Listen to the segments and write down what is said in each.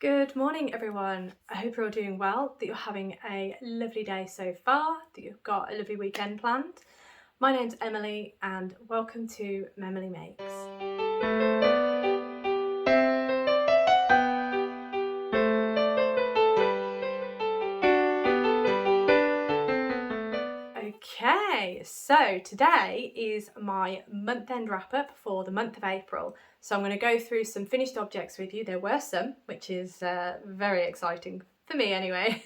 Good morning everyone. I hope you're all doing well, that you're having a lovely day so far, that you've got a lovely weekend planned. My name's Emily and welcome to MemilyMakes. Okay, so today is my month-end wrap-up for the month of April. So I'm going to go through some finished objects with you. There were some, which is very exciting for me anyway.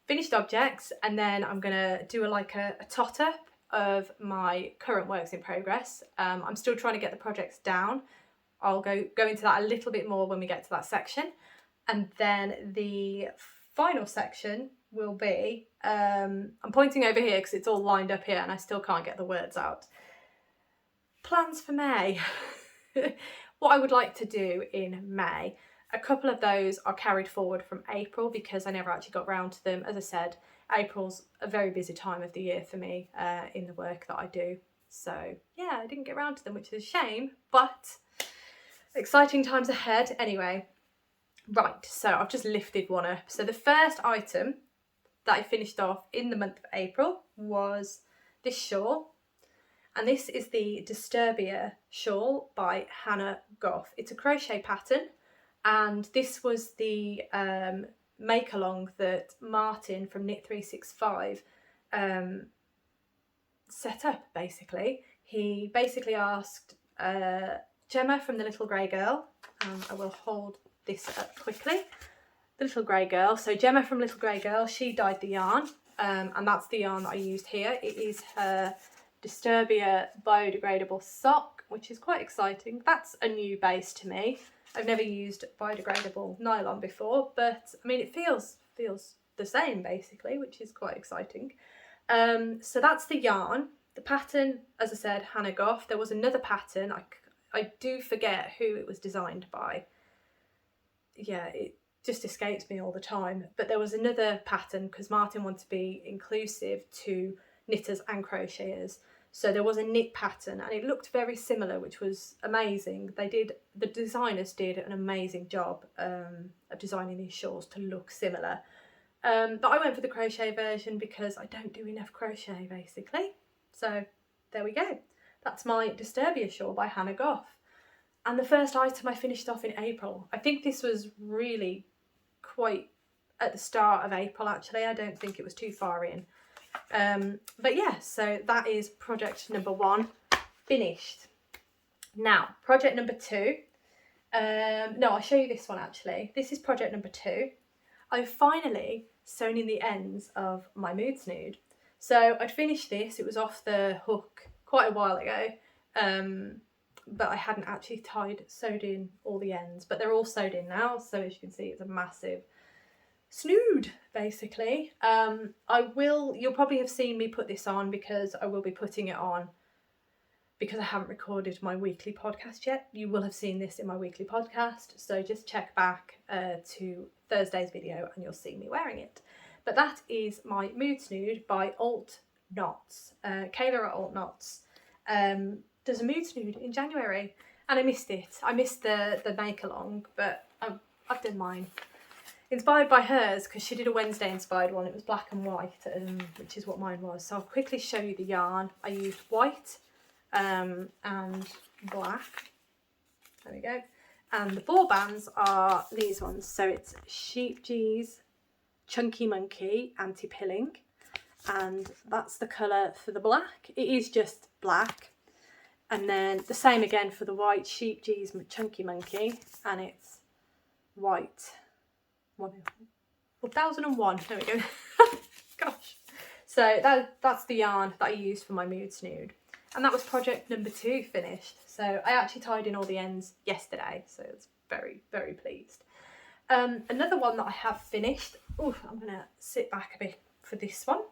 Finished objects, and then I'm going to do a tot-up of my current works in progress. I'm still trying to get the projects down. I'll go into that a little bit more when we get to that section. And then the final section will be, I'm pointing over here because it's all lined up here and I still can't get the words out. Plans for May. What I would like to do in May. A couple of those are carried forward from April because I never actually got round to them. As I said, April's a very busy time of the year for me in the work that I do. So yeah, I didn't get round to them, which is a shame, but exciting times ahead anyway. Right, so I've just lifted one up. So the first item that I finished off in the month of April was this shawl. And this is the Disturbia shawl by Hannah Goff. It's a crochet pattern. And this was the make-along that Martin from Knit365 set up, basically. He basically asked Gemma from The Little Grey Girl, I will hold this up quickly. The Little Grey Girl. So Gemma from Little Grey Girl, she dyed the yarn, and that's the yarn that I used here. It is her Disturbia biodegradable sock, which is quite exciting. That's a new base to me. I've never used biodegradable nylon before, but I mean it feels the same basically, which is quite exciting. So that's the yarn. The pattern, as I said, Hannah Goff. There was another pattern. I do forget who it was designed by. Yeah, it just escapes me all the time. But there was another pattern because Martin wanted to be inclusive to knitters and crocheters. So there was a knit pattern and it looked very similar, which was amazing. The designers did an amazing job of designing these shawls to look similar. But I went for the crochet version because I don't do enough crochet basically. So there we go. That's my Disturbia shawl by Hannah Goff. And the first item I finished off in April. I think this was really quite at the start of April actually. I don't think it was too far in. But yeah, so that is project number 1 finished. Now, project number 2. No, I'll show you this one actually. This is project number 2. I've finally sewn in the ends of my mood snood. So I'd finished this, it was off the hook quite a while ago. But I hadn't actually sewed in all the ends, but they're all sewed in now. So as you can see, it's a massive snood basically. You'll probably have seen me put this on because I will be putting it on because I haven't recorded my weekly podcast yet. You will have seen this in my weekly podcast. So just check back to Thursday's video and you'll see me wearing it. But that is my mood snood by Alt Knots. Kayla at Alt Knots. Does a mood snood in January and I missed it. I missed the make along, but I've done mine. Inspired by hers because she did a Wednesday inspired one. It was black and white, which is what mine was. So I'll quickly show you the yarn. I used white and black. There we go. And the ball bands are these ones. So it's Sheep G's Chunky Monkey Anti-Pilling. And that's the colour for the black. It is just black. And then the same again for the white, Sheep G's Chunky Monkey, and it's white. 1001, there we go. Gosh. So that's the yarn that I used for my mood snood. And that was project number 2 finished. So I actually tied in all the ends yesterday, so it's very, very pleased. Another one that I have finished, I'm going to sit back a bit for this one,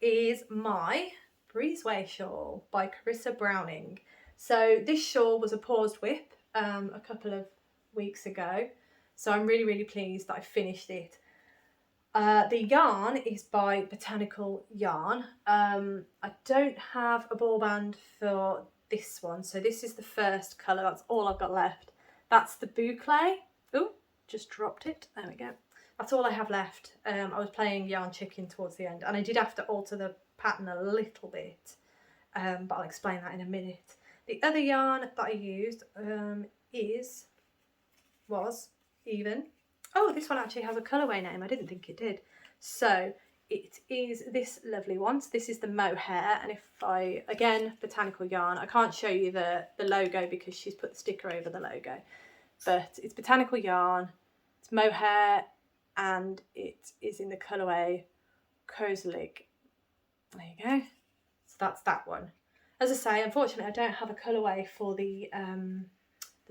is my Breezeway shawl by Carissa Browning. So this shawl was a paused whip a couple of weeks ago, so I'm really, really pleased that I finished it. The yarn is by Botanical Yarn. I don't have a ball band for this one, so this is the first colour. That's all I've got left. That's the Boucle. just dropped it. There we go. That's all I have left. I was playing Yarn Chicken towards the end, and I did have to alter the pattern a little bit, but I'll explain that in a minute. The other yarn that I used was Even. Oh, this one actually has a colourway name. I didn't think it did. So it is this lovely one. So this is the mohair, and if I, again, botanical yarn, I can't show you the logo because she's put the sticker over the logo, but it's botanical yarn, it's mohair, and it is in the colourway Kozelig. There you go. So that's that one. As I say, unfortunately I don't have a colourway for the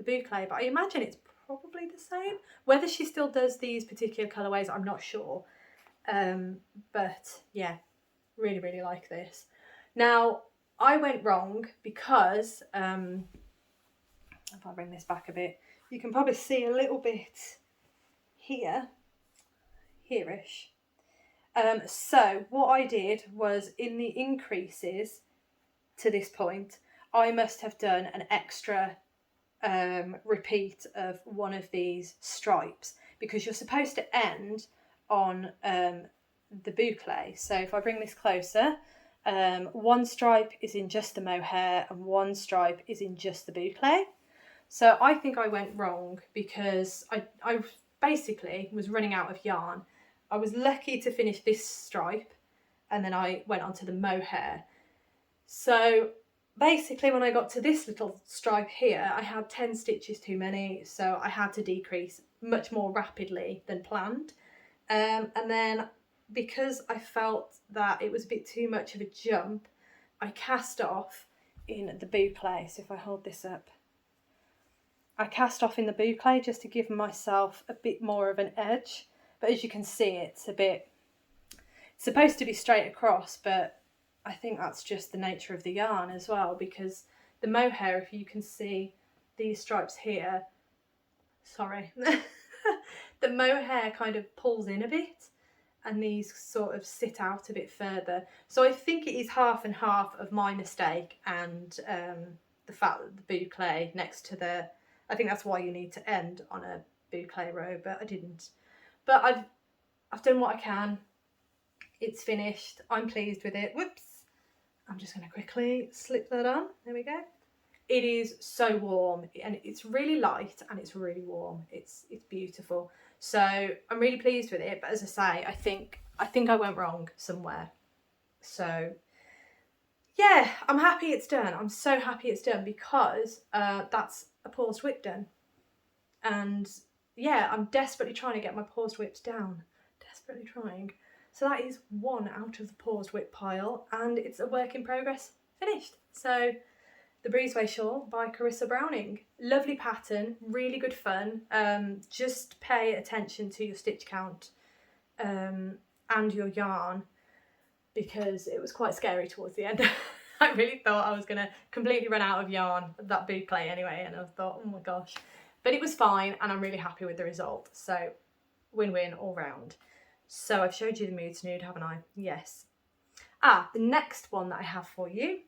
boucle, but I imagine it's probably the same. Whether she still does these particular colourways, I'm not sure. But yeah, really, really like this. Now, I went wrong because, if I bring this back a bit, you can probably see a little bit here-ish. So what I did was, in the increases to this point, I must have done an extra repeat of one of these stripes, because you're supposed to end on the boucle. So if I bring this closer, one stripe is in just the mohair and one stripe is in just the boucle. So I think I went wrong because I basically was running out of yarn. I was lucky to finish this stripe, and then I went on to the mohair. So basically when I got to this little stripe here, I had 10 stitches too many, so I had to decrease much more rapidly than planned. And then because I felt that it was a bit too much of a jump, I cast off in the boucle. So if I hold this up, I cast off in the boucle just to give myself a bit more of an edge. But as you can see, it's supposed to be straight across, but I think that's just the nature of the yarn as well, because the mohair, if you can see these stripes here, sorry, the mohair kind of pulls in a bit and these sort of sit out a bit further. So I think it is half and half of my mistake and the fact that the boucle next to the, I think that's why you need to end on a boucle row, but I didn't. But I've done what I can. It's finished. I'm pleased with it. Whoops. I'm just going to quickly slip that on. There we go. It is so warm, and it's really light and it's really warm. It's beautiful. So I'm really pleased with it. But as I say, I think I went wrong somewhere. So yeah, I'm happy it's done. I'm so happy it's done, because that's a paused whip done. And yeah, I'm desperately trying to get my paused whips down. Desperately trying. So that is one out of the paused whip pile, and it's a work in progress finished. So the Breezeway Shawl by Carissa Browning. Lovely pattern, really good fun. Just pay attention to your stitch count and your yarn, because it was quite scary towards the end. I really thought I was going to completely run out of yarn, that boucle anyway, and I thought, oh my gosh. But it was fine, and I'm really happy with the result. So win-win all round. So I've showed you the mood snood, haven't I? Yes. The next one that I have for you,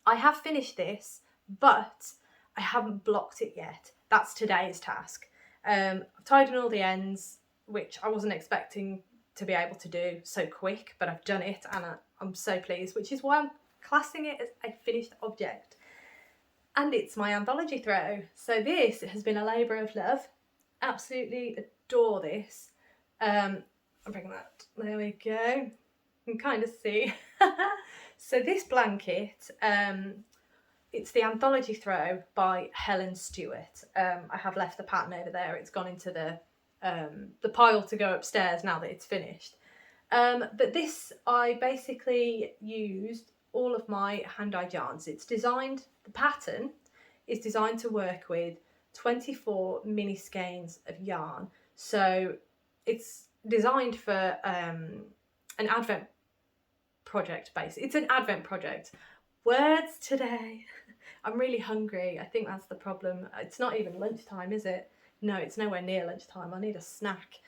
I have finished this, but I haven't blocked it yet. That's today's task. I've tied in all the ends, which I wasn't expecting to be able to do so quick, but I've done it, and I'm so pleased, which is why I'm classing it as a finished object. And it's my anthology throw. So this has been a labour of love. Absolutely adore this. I'm bringing that, there we go. You can kind of see. So this blanket, it's the anthology throw by Helen Stewart. I have left the pattern over there. It's gone into the pile to go upstairs now that it's finished. But this, I basically used all of my hand-dyed yarns. It's designed, the pattern is designed to work with 24 mini skeins of yarn. So it's designed for an advent project base. It's an advent project. Words today. I'm really hungry. I think that's the problem. It's not even lunchtime, is it? No, it's nowhere near lunchtime. I need a snack.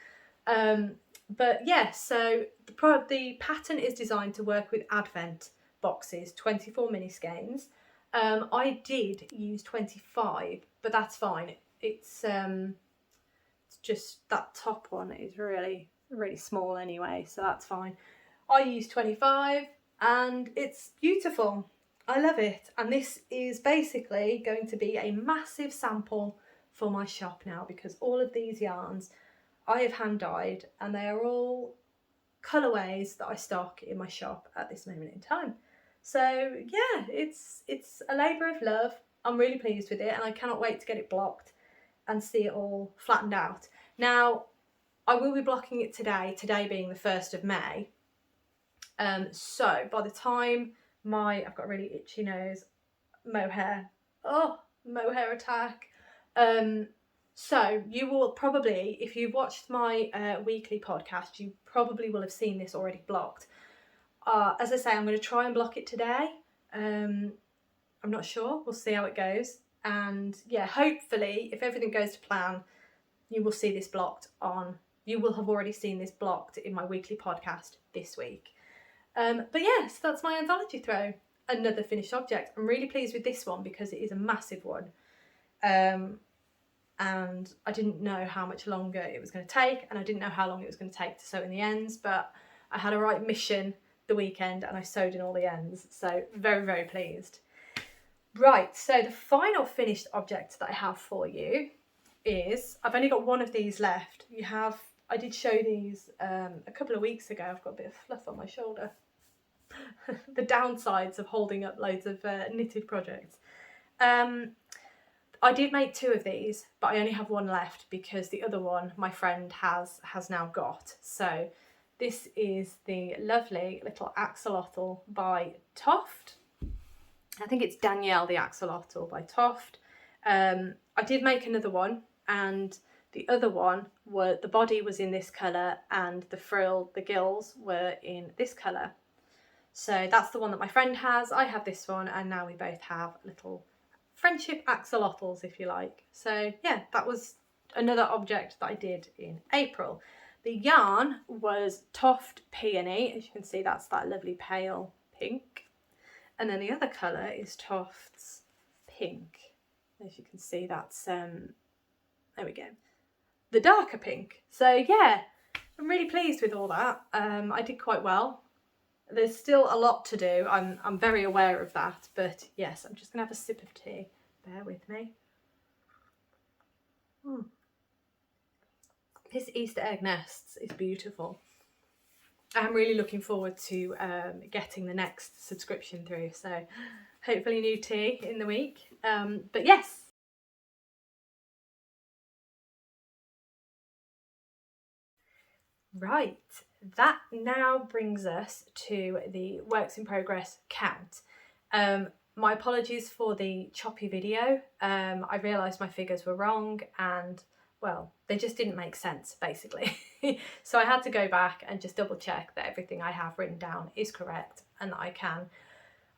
But yeah, so the pattern is designed to work with advent boxes, 24 mini skeins. I did use 25, but that's fine. It's just, that top one is really, really small anyway, so that's fine. I use 25 and it's beautiful. I love it. And this is basically going to be a massive sample for my shop now, because all of these yarns I have hand dyed and they are all colourways that I stock in my shop at this moment in time. So yeah, it's a labour of love. I'm really pleased with it and I cannot wait to get it blocked and see it all flattened out. Now, I will be blocking it today being the 1st of May. So by the time I've got a really itchy nose, mohair attack. So you will probably, if you've watched my weekly podcast, you probably will have seen this already blocked. As I say, I'm going to try and block it today. I'm not sure. We'll see how it goes. And yeah, hopefully, if everything goes to plan, you will see this blocked you will have already seen this blocked in my weekly podcast this week. But yes, that's my anthology throw. Another finished object. I'm really pleased with this one because it is a massive one. And I didn't know how much longer it was going to take, and I didn't know how long it was going to take to sew in the ends, but I had a right mission the weekend and I sewed in all the ends, so very, very pleased. Right, so the final finished object that I have for you is, I've only got one of these left. I did show these a couple of weeks ago. I've got a bit of fluff on my shoulder. The downsides of holding up loads of knitted projects. I did make 2 of these, but I only have one left because the other one my friend has now got. So this is the lovely little axolotl by Toft. I think it's Danielle the axolotl by Toft. I did make another one, and the other one, the body was in this colour and the frill, the gills, were in this colour. So that's the one that my friend has. I have this one, and now we both have little friendship axolotls, if you like. So yeah, that was another object that I did in April. The yarn was Toft Peony. As you can see, that's that lovely pale pink. And then the other colour is Toft's Pink. As you can see, that's, there we go, the darker pink. So yeah, I'm really pleased with all that. I did quite well. There's still a lot to do. I'm very aware of that, but yes, I'm just gonna have a sip of tea. Bear with me. This Easter egg nests is beautiful. I'm really looking forward to getting the next subscription through, so hopefully new tea in the week. But yes. Right, that now brings us to the works in progress count. My apologies for the choppy video. I realised my figures were wrong and, well, they just didn't make sense, basically. So I had to go back and just double check that everything I have written down is correct and that I can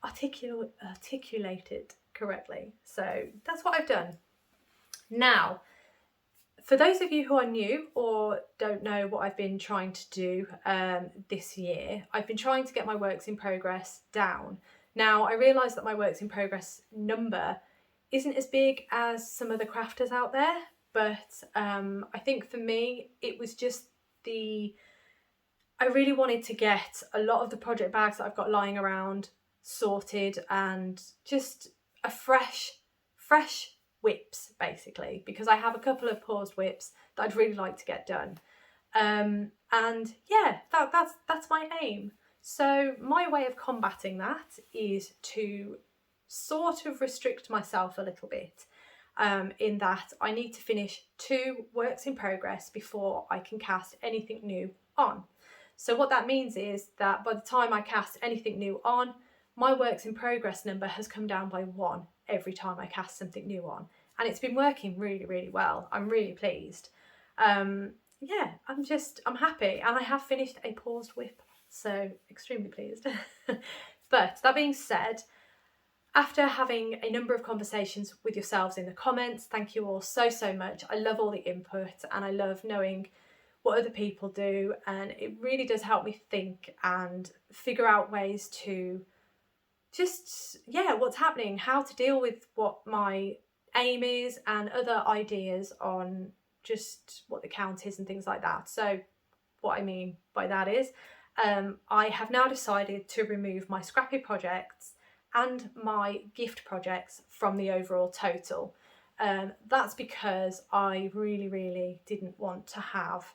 articulate it correctly. So that's what I've done. Now, for those of you who are new or don't know what I've been trying to do this year, I've been trying to get my works in progress down. Now, I realise that my works in progress number isn't as big as some other crafters out there, but I think for me, it was just I really wanted to get a lot of the project bags that I've got lying around sorted and just a fresh whips, basically, because I have a couple of paused whips that I'd really like to get done. And yeah, that's my aim. So my way of combating that is to sort of restrict myself a little bit, in that I need to finish 2 works in progress before I can cast anything new on. So what that means is that by the time I cast anything new on, my works in progress number has come down by 1 every time I cast something new on, and it's been working really, really well. I'm really pleased. Yeah, I'm happy, and I have finished a paused whip, so extremely pleased. But that being said, after having a number of conversations with yourselves in the comments, thank you all so much. I love all the input and I love knowing what other people do, and it really does help me think and figure out ways to just, yeah, what's happening, how to deal with what my aim is, and other ideas on just what the count is and things like that. So what I mean by that is I have now decided to remove my scrappy projects and my gift projects from the overall total. That's because I really didn't want to have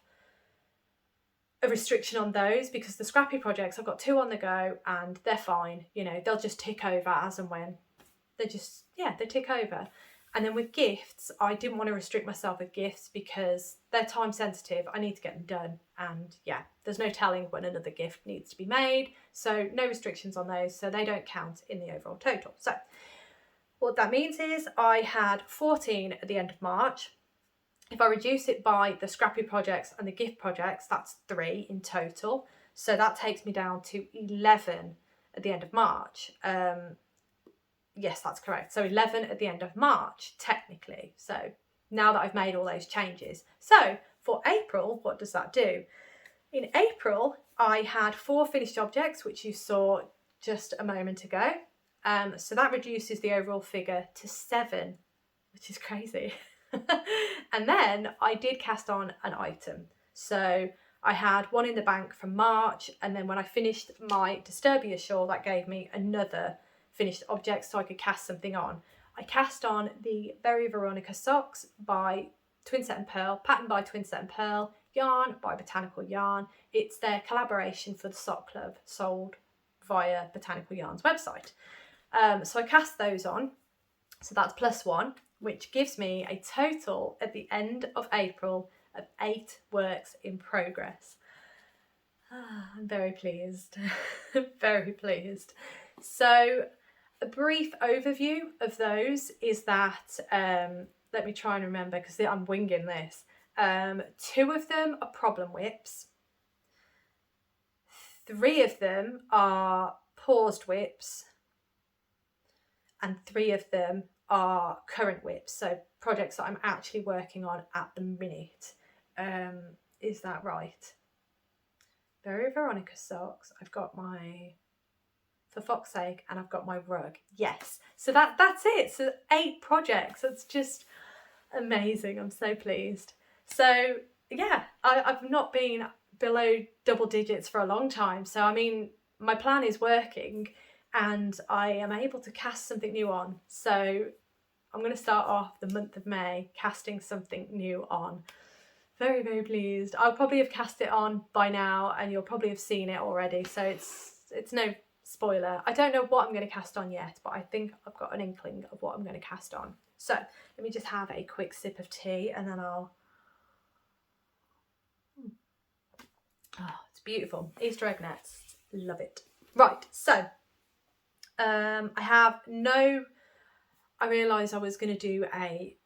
a restriction on those, because the scrappy projects, I've got 2 on the go and they're fine, you know, they'll just tick over as and when. They just, yeah, they tick over. And then with gifts, I didn't want to restrict myself with gifts because they're time sensitive. I need to get them done. And yeah, there's no telling when another gift needs to be made. So no restrictions on those. So they don't count in the overall total. So what that means is I had 14 at the end of March. If I reduce it by the scrappy projects and the gift projects, that's 3 in total. So that takes me down to 11 at the end of March. Yes, that's correct. So 11 at the end of March, technically. So now that I've made all those changes. So for April, what does that do? In April, I had 4 finished objects, which you saw just a moment ago. So that reduces the overall figure to 7, which is crazy. And then I did cast on an item. So I had 1 in the bank from March, and then when I finished my Disturbia shawl, that gave me another finished object so I could cast something on. I cast on the Berry Veronica socks by Twinset and Pearl, patterned by Twinset and Pearl, yarn by Botanical Yarn. It's their collaboration for the sock club, sold via Botanical Yarn's website. So I cast those on, so that's +1, which gives me a total at the end of April of 8 works in progress. I'm very pleased, very pleased. So a brief overview of those is that, let me try and remember because I'm winging this. 2 of them are problem whips. 3 of them are paused whips. And 3 of them are current whips, so projects that I'm actually working on at the minute. Is that right? Berry Veronica socks. I've got my For Fox's Sake, and I've got my rug. Yes. So that's it. So 8 projects. It's just amazing. I'm so pleased. So yeah, I've not been below double digits for a long time. So I mean, my plan is working and I am able to cast something new on. So I'm going to start off the month of May casting something new on. Very pleased. I'll probably have cast it on by now and you'll probably have seen it already. So it's no spoiler. I don't know what I'm going to cast on yet, but I think I've got an inkling of what I'm going to cast on. So let me just have a quick sip of tea and then I'll... Oh, it's beautiful. Easter egg nets. Love it. Right, so I realised I was going to do a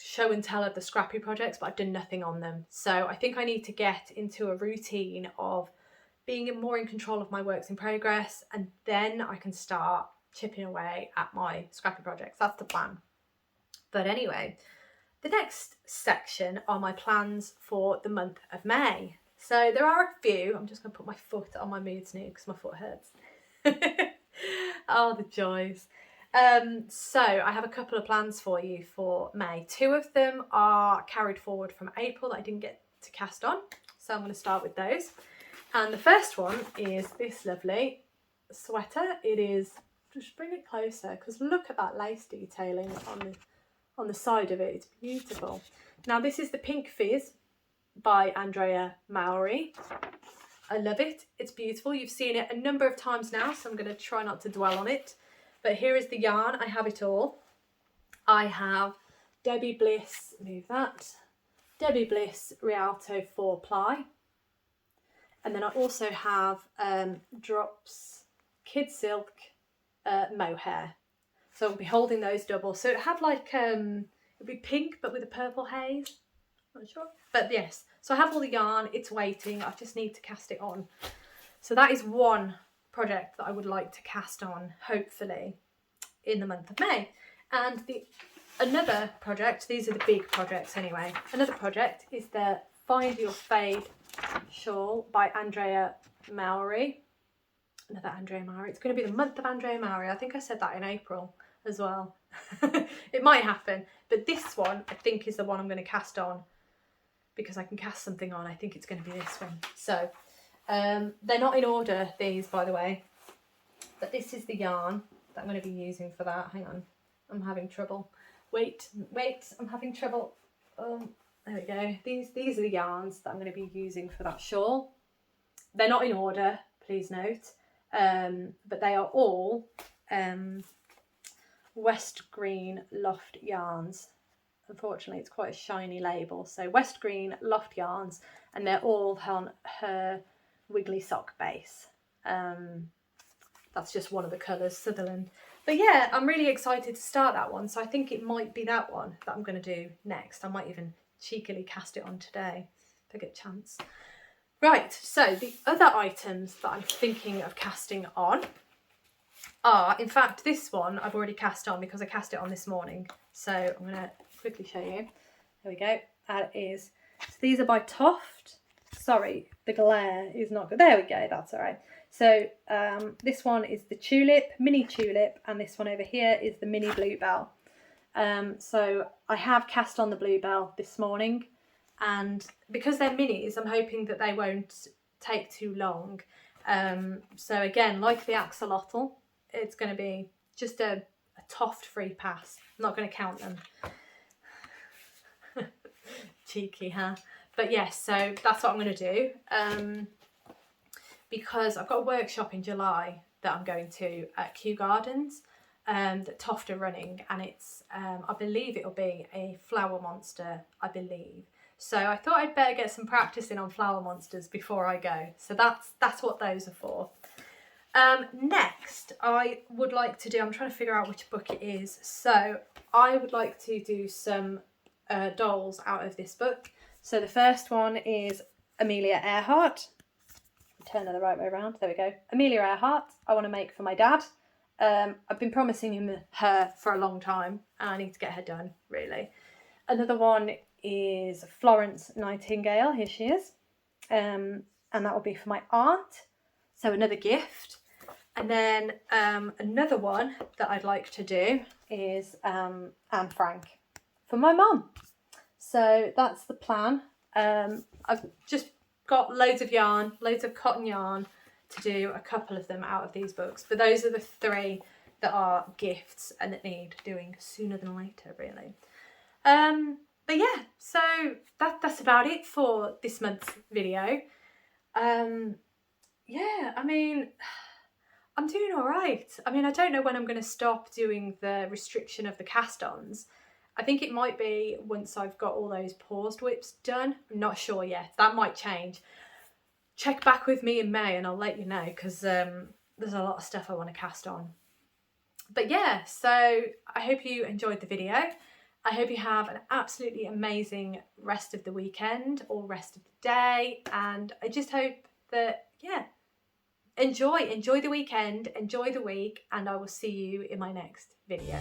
show and tell of the scrappy projects, but I've done nothing on them. So I think I need to get into a routine of being more in control of my works in progress, and then I can start chipping away at my scrappy projects. That's the plan. But anyway, the next section are my plans for the month of May. So there are a few. I'm just going to put my foot on my mood snood because my foot hurts. Oh, the joys. So I have a couple of plans for you for May. 2 of them are carried forward from April that I didn't get to cast on. So I'm going to start with those. And the first one is this lovely sweater. It is, just bring it closer because look at that lace detailing on the side of it. It's beautiful. Now this is the Pink Fizz by Andrea Mowry. I love it. It's beautiful. You've seen it a number of times now, so I'm going to try not to dwell on it. But here is the yarn. I have it all. I have Debbie Bliss, move that, Debbie Bliss Rialto 4-ply. And then I also have Drops Kid Silk mohair. So I'll be holding those double. So it had like, it'd be pink but with a purple haze. Not sure. But yes, so I have all the yarn. It's waiting. I just need to cast it on. So that is one project that I would like to cast on, hopefully, in the month of May. And another project, these are the big projects anyway. Another project is the Find Your Fade shawl by Andrea Mowry. Another Andrea Mowry. It's going to be the month of Andrea Mowry. I think I said that in April as well. It might happen, but this one I think is the one I'm going to cast on because I can cast something on, I think it's going to be this one. So they're not in order, these, by the way, but this is the yarn that I'm going to be using for that. Hang on, I'm having trouble. Wait, I'm having trouble. There we go. These are the yarns that I'm going to be using for that shawl. They're not in order, please note, but they are all West Green Loft yarns. Unfortunately, it's quite a shiny label. So West Green Loft yarns, and they're all on her Wiggly Sock base. That's just one of the colours, Sutherland. But yeah, I'm really excited to start that one. So I think it might be that one that I'm going to do next. I might even cheekily cast it on today if I get a chance. Right, so the other items that I'm thinking of casting on are, in fact, this one I've already cast on because I cast it on this morning. So I'm going to quickly show you. There we go. That is, so these are by Toft. Sorry, the glare is not good. There we go, that's all right. So this one is the tulip, mini tulip, and this one over here is the mini bluebell. So I have cast on the bluebell this morning, and because they're minis, I'm hoping that they won't take too long. So again, like the axolotl, it's going to be just a Toft free pass. I'm not going to count them. Cheeky, huh? But yes, so that's what I'm going to do. Because I've got a workshop in July that I'm going to at Kew Gardens that Toft are running, and it's I believe it'll be a flower monster, I believe. So I thought I'd better get some practice in on flower monsters before I go. So that's what those are for. Next, I would like to do, I'm trying to figure out which book it is. So I would like to do some dolls out of this book. So the first one is Amelia Earhart. Turn her the right way around. There we go. Amelia Earhart, I want to make for my dad. I've been promising her for a long time, and I need to get her done, really. Another one is Florence Nightingale. Here she is. And that will be for my aunt. So another gift. And then another one that I'd like to do is Anne Frank for my mum. So that's the plan. I've just got loads of yarn, loads of cotton yarn to do a couple of them out of these books. But those are the three that are gifts and that need doing sooner than later, really. But yeah, so that's about it for this month's video. Yeah, I mean, I'm doing all right. I mean, I don't know when I'm going to stop doing the restriction of the cast-ons. I think it might be once I've got all those paused whips done. I'm not sure yet. That might change. Check back with me in May and I'll let you know, because there's a lot of stuff I want to cast on. But yeah, so I hope you enjoyed the video. I hope you have an absolutely amazing rest of the weekend or rest of the day. And I just hope that, yeah, enjoy the weekend, enjoy the week, and I will see you in my next video.